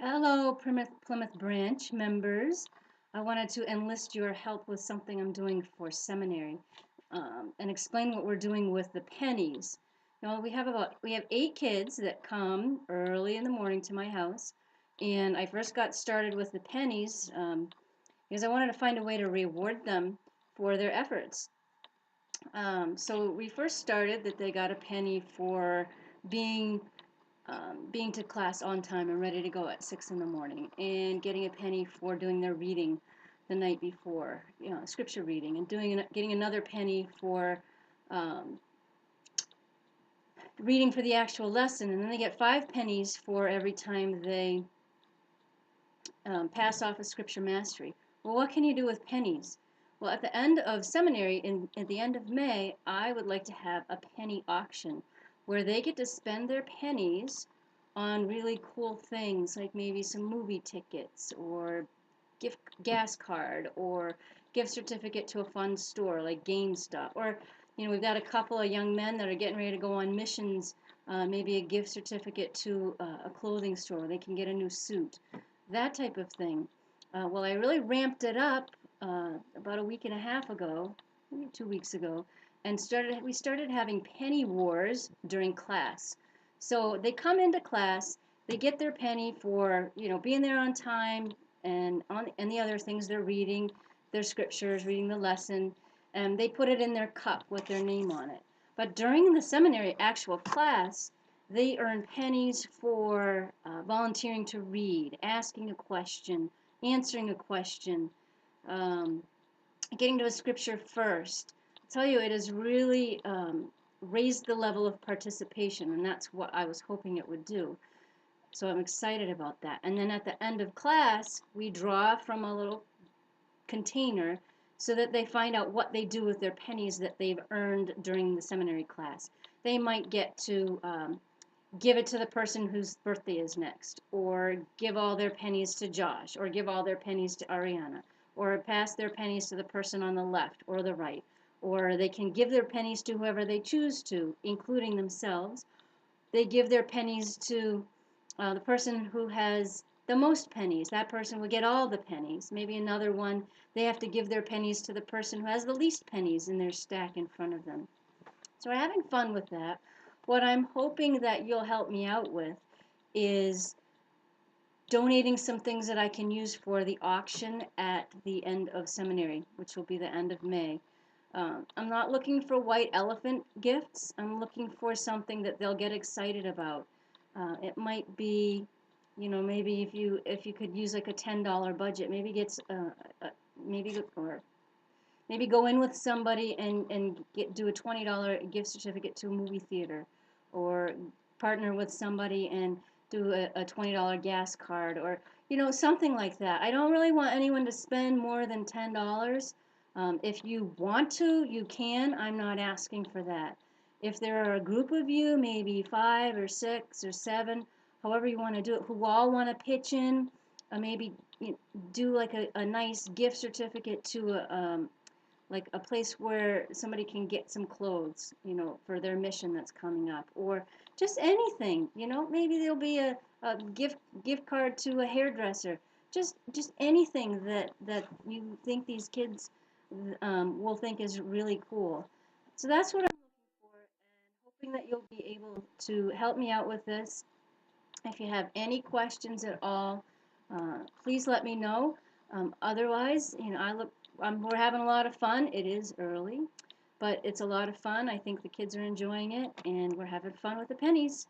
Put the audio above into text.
Hello, Plymouth Branch members. I wanted to enlist your help with something I'm doing for seminary and explain what we're doing with the pennies. We have 8 kids that come early in the morning to my house, and I first got started with the pennies because I wanted to find a way to reward them for their efforts. So we first started that they got a penny for being being to class on time and ready to go at 6 in the morning, and getting a penny for doing their reading the night before, scripture reading, and getting another penny for um, reading for the actual lesson, and then they get 5 pennies for every time they pass off a scripture mastery. Well, what can you do with pennies? Well, at the end of seminary, at the end of May, I would like to have a penny auction where they get to spend their pennies on really cool things, like maybe some movie tickets or gas card or gift certificate to a fun store like GameStop. Or, we've got a couple of young men that are getting ready to go on missions, maybe a gift certificate to a clothing store where they can get a new suit, that type of thing. Well, I really ramped it up about a week and a half ago, maybe 2 weeks ago, and we started having penny wars during class. So they come into class, they get their penny for being there on time, and the other things they're reading, their scriptures, reading the lesson, and they put it in their cup with their name on it. But during the seminary actual class, they earn pennies for volunteering to read, asking a question, answering a question, um, getting to a scripture first. I tell you, it has really raised the level of participation, and that's what I was hoping it would do. So I'm excited about that. And then at the end of class, we draw from a little container so that they find out what they do with their pennies that they've earned during the seminary class. They might get to give it to the person whose birthday is next, or give all their pennies to Josh, or give all their pennies to Ariana, or pass their pennies to the person on the left or the right, or they can give their pennies to whoever they choose to, including themselves. They give their pennies to the person who has the most pennies. That person will get all the pennies. Maybe another one, they have to give their pennies to the person who has the least pennies in their stack in front of them. So we're having fun with that. What I'm hoping that you'll help me out with is donating some things that I can use for the auction at the end of seminary, which will be the end of May. I'm not looking for white elephant gifts. I'm looking for something that they'll get excited about. It might be, maybe if you could use like a $10 budget, maybe maybe or maybe go in with somebody and do a $20 gift certificate to a movie theater, or partner with somebody and do a $20 gas card, or something like that. I don't really want anyone to spend more than $10. If you want to, you can. I'm not asking for that. If there are a group of you, maybe 5 or 6 or 7, however you want to do it, who all want to pitch in, maybe do like a nice gift certificate to like a place where somebody can get some clothes, for their mission that's coming up, or just anything, maybe there'll be a gift card to a hairdresser, just anything that you think these kids will think is really cool. So that's what I'm looking for, and hoping that you'll be able to help me out with this. If you have any questions at all, please let me know. Otherwise, we're having a lot of fun. It is early, but it's a lot of fun. I think the kids are enjoying it, and we're having fun with the pennies.